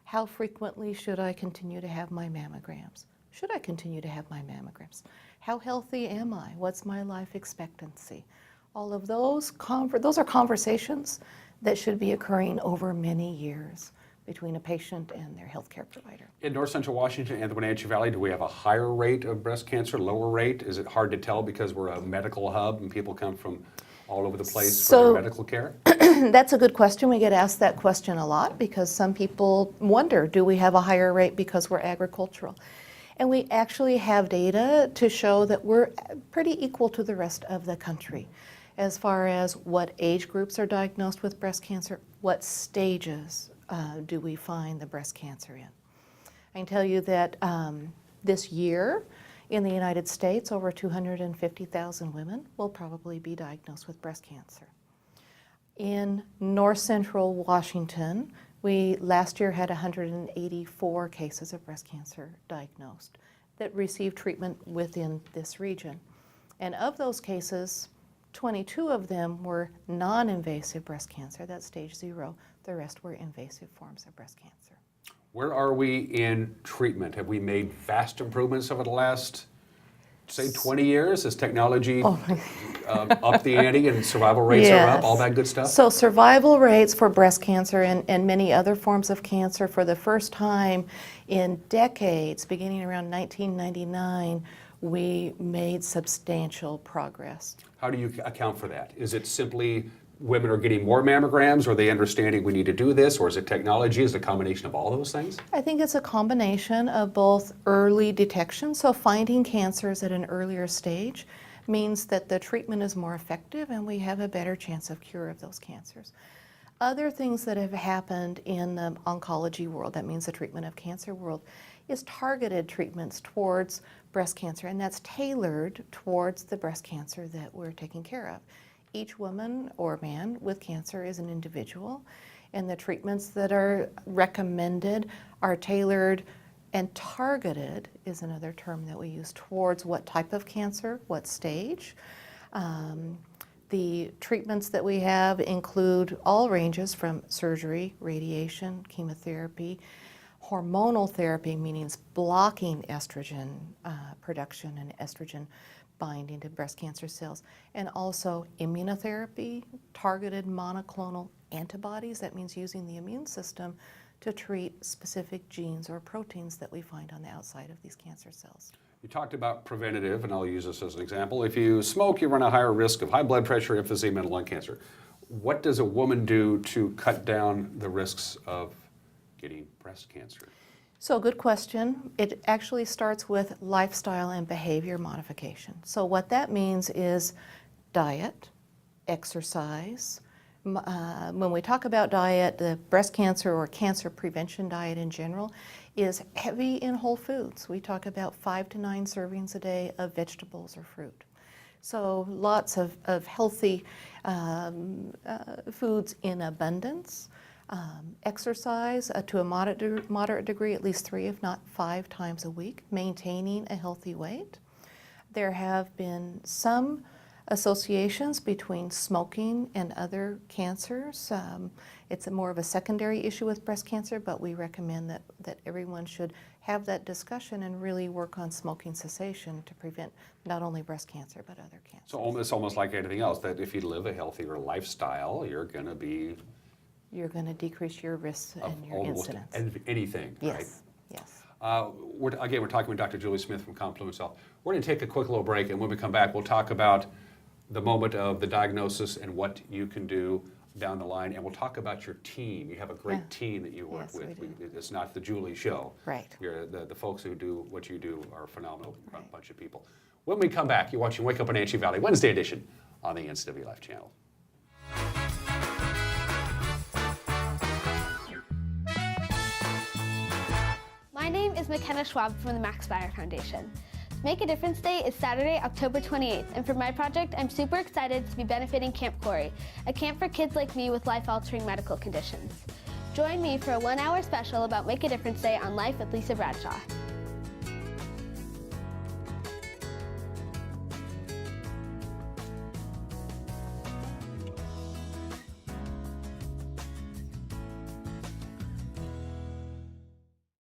How frequently should I continue to have my mammograms? Should I continue to have my mammograms? How healthy am I? What's my life expectancy? All of those are conversations that should be occurring over many years between a patient and their healthcare provider. In North Central Washington and the Wenatchee Valley, do we have a higher rate of breast cancer, lower rate? Is it hard to tell because we're a medical hub and people come from all over the place for their medical care? That's a good question. We get asked that question a lot because some people wonder, do we have a higher rate because we're agricultural? And we actually have data to show that we're pretty equal to the rest of the country as far as what age groups are diagnosed with breast cancer, what stages do we find the breast cancer in. I can tell you that this year in the United States, over 250,000 women will probably be diagnosed with breast cancer. In North Central Washington, we last year had 184 cases of breast cancer diagnosed that received treatment within this region. And of those cases, 22 of them were non-invasive breast cancer, that's stage 0. The rest were invasive forms of breast cancer. Where are we in treatment? Have we made vast improvements over the last, say, 20 years? Has technology upped the ante and survival rates are up, all that good stuff? So survival rates for breast cancer and many other forms of cancer for the first time in decades, beginning around 1999, we made substantial progress. How do you account for that? Is it simply women are getting more mammograms, or are they understanding we need to do this, or is it technology? Is it a combination of all those things? I think it's a combination of both early detection, so finding cancers at an earlier stage means that the treatment is more effective and we have a better chance of cure of those cancers. Other things that have happened in the oncology world, that means the treatment of cancer world, is targeted treatments towards breast cancer, and that's tailored towards the breast cancer that we're taking care of. Each woman or man with cancer is an individual, and the treatments that are recommended are tailored and targeted is another term that we use towards what type of cancer, what stage. The treatments that we have include all ranges from surgery, radiation, chemotherapy, hormonal therapy, meaning blocking estrogen production and estrogen binding to breast cancer cells, and also immunotherapy, targeted monoclonal antibodies. That means using the immune system to treat specific genes or proteins that we find on the outside of these cancer cells. You talked about preventative, and I'll use this as an example. If you smoke, you run a higher risk of high blood pressure, emphysema, and lung cancer. What does a woman do to cut down the risks of getting breast cancer? So good question. It actually starts with lifestyle and behavior modification. So what that means is diet, exercise. When we talk about diet, the breast cancer or cancer prevention diet in general is heavy in whole foods. We talk about 5 to 9 servings a day of vegetables or fruit. So lots of healthy foods in abundance. Exercise to a moderate degree, at least 3 if not 5 times a week, maintaining a healthy weight. There have been some associations between smoking and other cancers. It's more of a secondary issue with breast cancer, but we recommend that everyone should have that discussion and really work on smoking cessation to prevent not only breast cancer but other cancers. So it's almost like anything else, that if you live a healthier lifestyle, you're going to decrease your risks and your incidence. Anything, yes. right? Yes. We're talking with Dr. Julie Smith from Confluence Health. We're going to take a quick little break, and when we come back, we'll talk about the moment of the diagnosis and what you can do down the line, and we'll talk about your team. You have a great team that you work with. It's not the Julie show. Right. The folks who do what you do are a phenomenal bunch of people. When we come back, you're watching Wake Up Wenatchee Valley, Wednesday edition on the NCW Life channel. My name is McKenna Schwab from the Max Bayer Foundation. Make a Difference Day is Saturday, October 28th, and for my project, I'm super excited to be benefiting Camp Corey, a camp for kids like me with life-altering medical conditions. Join me for a 1-hour special about Make a Difference Day on Life with Lisa Bradshaw.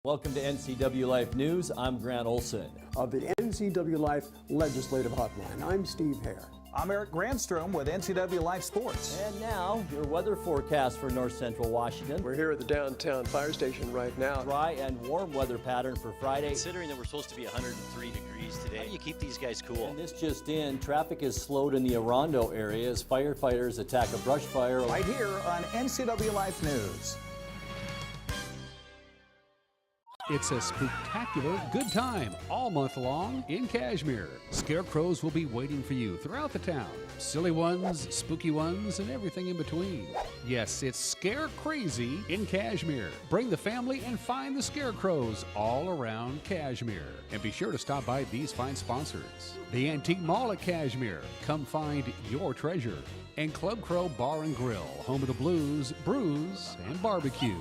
Welcome to NCW Life News. I'm Grant Olson. Of the NCW Life Legislative Hotline, I'm Steve Hare. I'm Eric Grandstrom with NCW Life Sports. And now, your weather forecast for north central Washington. We're here at the downtown fire station right now. Dry and warm weather pattern for Friday. Considering that we're supposed to be 103 degrees today, how do you keep these guys cool? And this just in, traffic is slowed in the Orondo area as firefighters attack a brush fire. Right here on NCW Life News. It's a spectacular good time all month long in Kashmir. Scarecrows will be waiting for you throughout the town. Silly ones, spooky ones, and everything in between. Yes, it's Scare Crazy in Kashmir. Bring the family and find the scarecrows all around Kashmir. And be sure to stop by these fine sponsors. The Antique Mall at Kashmir. Come find your treasure. And Club Crow Bar and Grill, home of the blues, brews, and barbecue.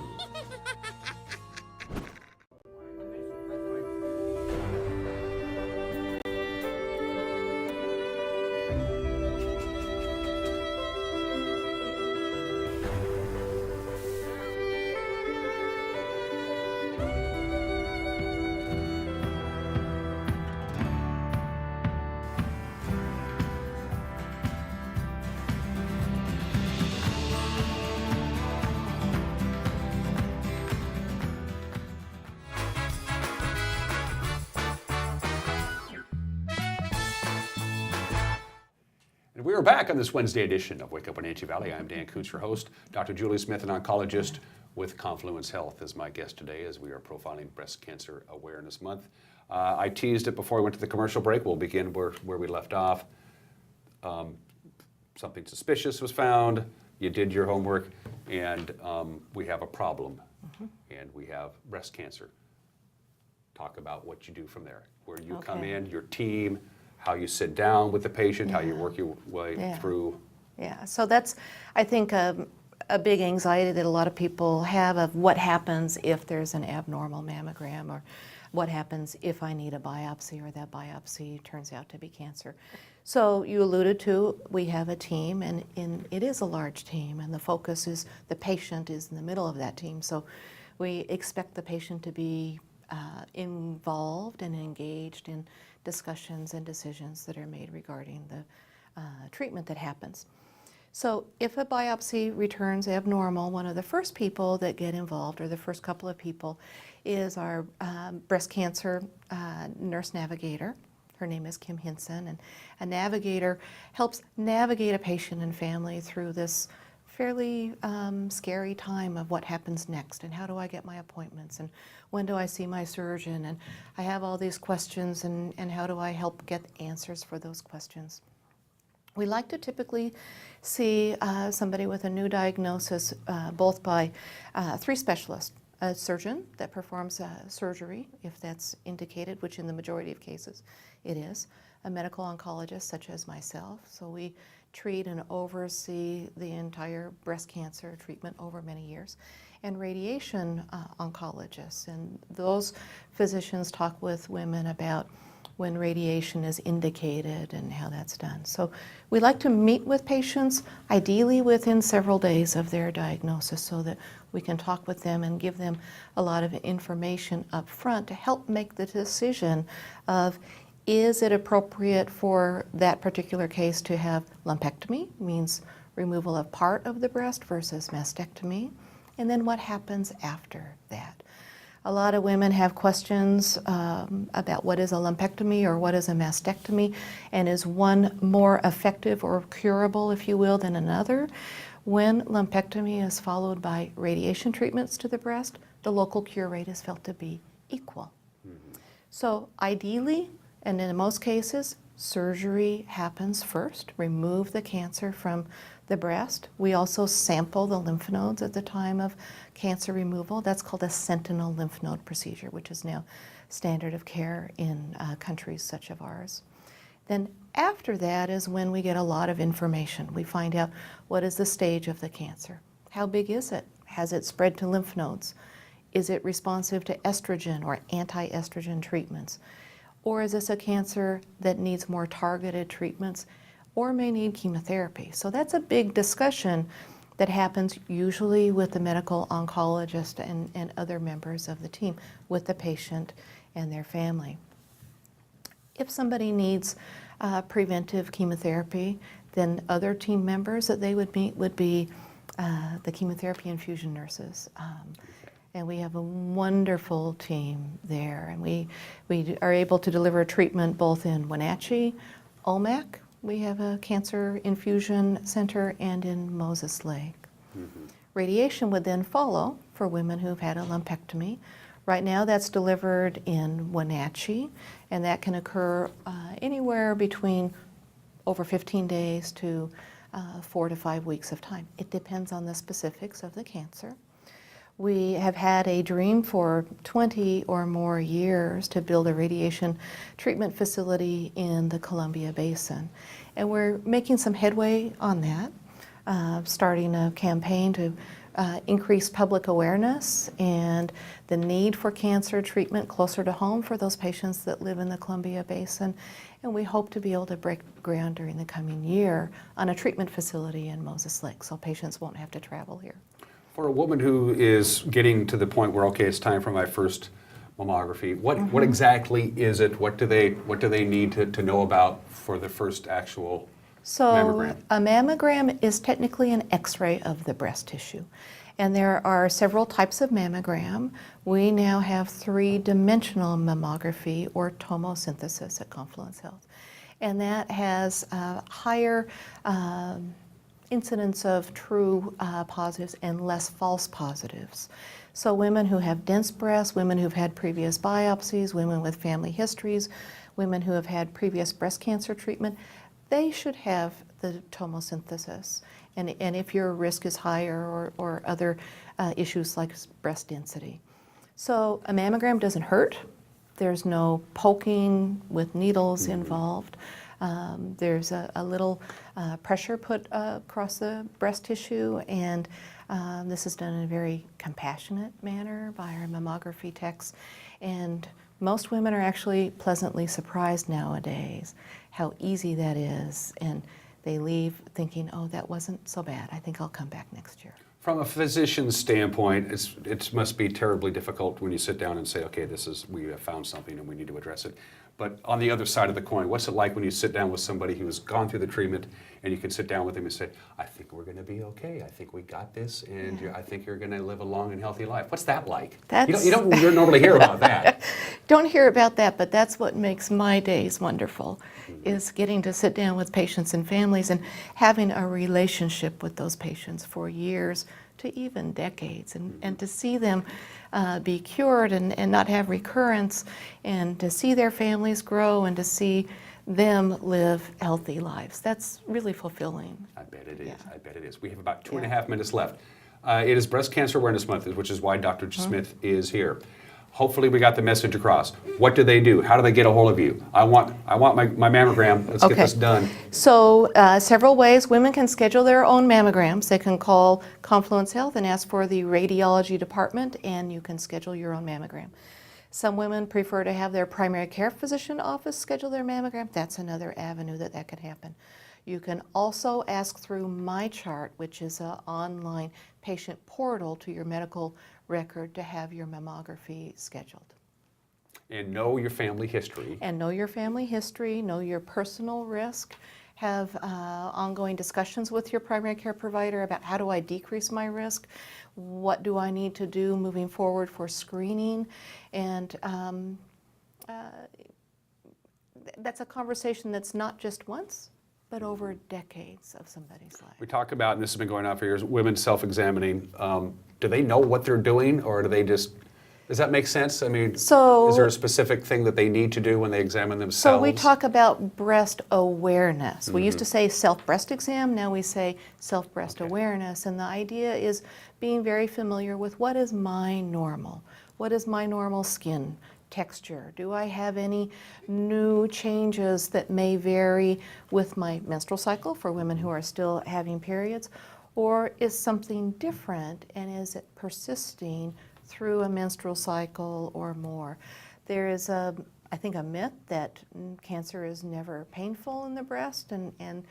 And we are back on this Wednesday edition of Wake Up Wenatchee Valley. I'm Dan Koontz, your host. Dr. Julie Smith, an oncologist with Confluence Health, is my guest today as we are profiling Breast Cancer Awareness Month. I teased it before we went to the commercial break. We'll begin where we left off. Something suspicious was found. You did your homework, and we have a problem, and we have breast cancer. Talk about what you do from there, where you come in, your team, how you sit down with the patient, how you work your way through. Yeah, so that's, I think, a big anxiety that a lot of people have of what happens if there's an abnormal mammogram, or what happens if I need a biopsy or that biopsy turns out to be cancer. So you alluded to, we have a team, and it is a large team, and the focus is the patient is in the middle of that team. So we expect the patient to be involved and engaged in discussions and decisions that are made regarding the treatment that happens. So if a biopsy returns abnormal, one of the first people that get involved, or the first couple of people, is our breast cancer nurse navigator. Her name is Kim Hinson, and a navigator helps navigate a patient and family through this fairly scary time of what happens next, and how do I get my appointments, and when do I see my surgeon, and I have all these questions, and how do I help get answers for those questions. We like to typically see somebody with a new diagnosis both by 3 specialists. A surgeon that performs surgery, if that's indicated, which in the majority of cases it is. A medical oncologist, such as myself. So we treat and oversee the entire breast cancer treatment over many years. And radiation oncologists. And those physicians talk with women about when radiation is indicated and how that's done. So we like to meet with patients, ideally within several days of their diagnosis, so that we can talk with them and give them a lot of information up front to help make the decision of, is it appropriate for that particular case to have lumpectomy, means removal of part of the breast, versus mastectomy, and then what happens after that. A lot of women have questions about what is a lumpectomy or what is a mastectomy, and is one more effective or curable, if you will, than another. When lumpectomy is followed by radiation treatments to the breast, the local cure rate is felt to be equal. So ideally, and in most cases, surgery happens first, remove the cancer from the breast. We also sample the lymph nodes at the time of cancer removal. That's called a sentinel lymph node procedure, which is now standard of care in countries such as ours. Then after that is when we get a lot of information. We find out, what is the stage of the cancer? How big is it? Has it spread to lymph nodes? Is it responsive to estrogen or anti-estrogen treatments? Or is this a cancer that needs more targeted treatments or may need chemotherapy? So that's a big discussion that happens usually with the medical oncologist and other members of the team, with the patient and their family. If somebody needs preventive chemotherapy, then other team members that they would meet would be the chemotherapy infusion nurses. And we have a wonderful team there, and we are able to deliver treatment both in Wenatchee, Olmec, we have a cancer infusion center, and in Moses Lake. Radiation would then follow for women who've had a lumpectomy. Right now that's delivered in Wenatchee, and that can occur anywhere between over 15 days to 4 to 5 weeks of time. It depends on the specifics of the cancer. We have had a dream for 20 or more years to build a radiation treatment facility in the Columbia Basin. And we're making some headway on that, starting a campaign to increase public awareness and the need for cancer treatment closer to home for those patients that live in the Columbia Basin. And we hope to be able to break ground during the coming year on a treatment facility in Moses Lake, so patients won't have to travel here. For a woman who is getting to the point where, okay, it's time for my first mammography, what exactly is it? What do they need to know about for the first actual mammogram? A mammogram is technically an X-ray of the breast tissue. And there are several types of mammogram. We now have 3-dimensional mammography or tomosynthesis at Confluence Health. And that has higher incidence of true positives and less false positives. So women who have dense breasts, women who've had previous biopsies, women with family histories, women who have had previous breast cancer treatment, they should have the tomosynthesis. And if your risk is higher or other issues like breast density. So a mammogram doesn't hurt. There's no poking with needles involved. There's a little pressure put across the breast tissue, and this is done in a very compassionate manner by our mammography techs. And most women are actually pleasantly surprised nowadays how easy that is, and they leave thinking, oh, that wasn't so bad. I think I'll come back next year. From a physician's standpoint, it must be terribly difficult when you sit down and say, okay, we have found something and we need to address it. But on the other side of the coin, what's it like when you sit down with somebody who's gone through the treatment and you can sit down with them and say, I think we're going to be okay. I think we got this, and I think you're going to live a long and healthy life. What's that like? You don't normally hear about that. Don't hear about that, but that's what makes my days wonderful, is getting to sit down with patients and families and having a relationship with those patients for years to even decades, and to see them be cured and not have recurrence, and to see their families grow and to see them live healthy lives. That's really fulfilling. I bet it is. I bet it is. We have about 2.5 minutes left. It is Breast Cancer Awareness Month, which is why Dr. Smith is here. Hopefully we got the message across. What do they do? How do they get a hold of you? I want my mammogram. Let's get this done. So several ways. Women can schedule their own mammograms. They can call Confluence Health and ask for the radiology department, and you can schedule your own mammogram. Some women prefer to have their primary care physician office schedule their mammogram. That's another avenue that could happen. You can also ask through MyChart, which is an online patient portal to your medical record, to have your mammography scheduled. And know your family history. And know your family history, know your personal risk, have ongoing discussions with your primary care provider about how do I decrease my risk, what do I need to do moving forward for screening, and that's a conversation that's not just once, but over decades of somebody's life. We talk about, and this has been going on for years, women self-examining. Do they know what they're doing, or do they just, does that make sense? I mean, is there a specific thing that they need to do when they examine themselves? So we talk about breast awareness. We used to say self-breast exam, now we say self-breast awareness, and the idea is being very familiar with what is my normal. What is my normal skin texture? Do I have any new changes that may vary with my menstrual cycle for women who are still having periods? Or is something different, and is it persisting through a menstrual cycle or more? There is, I think, a myth that cancer is never painful in the breast, and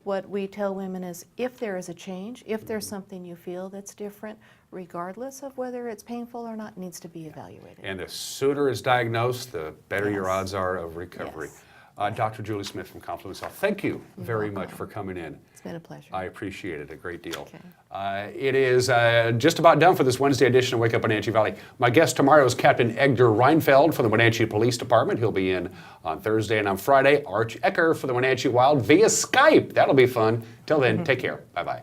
What we tell women is if there is a change, if there's something you feel that's different, regardless of whether it's painful or not, needs to be evaluated. And the sooner it's diagnosed, the better your Yes. odds are of recovery. Yes. Dr. Julie Smith from Confluence Health, thank you very much for coming in. It's been a pleasure. I appreciate it a great deal. Okay. It is just about done for this Wednesday edition of Wake Up Wenatchee Valley. My guest tomorrow is Captain Edgar Reinfeld from the Wenatchee Police Department. He'll be in on Thursday, and on Friday, Arch Ecker for the Wenatchee Wild via Skype. That'll be fun. Till then, take care. Bye-bye.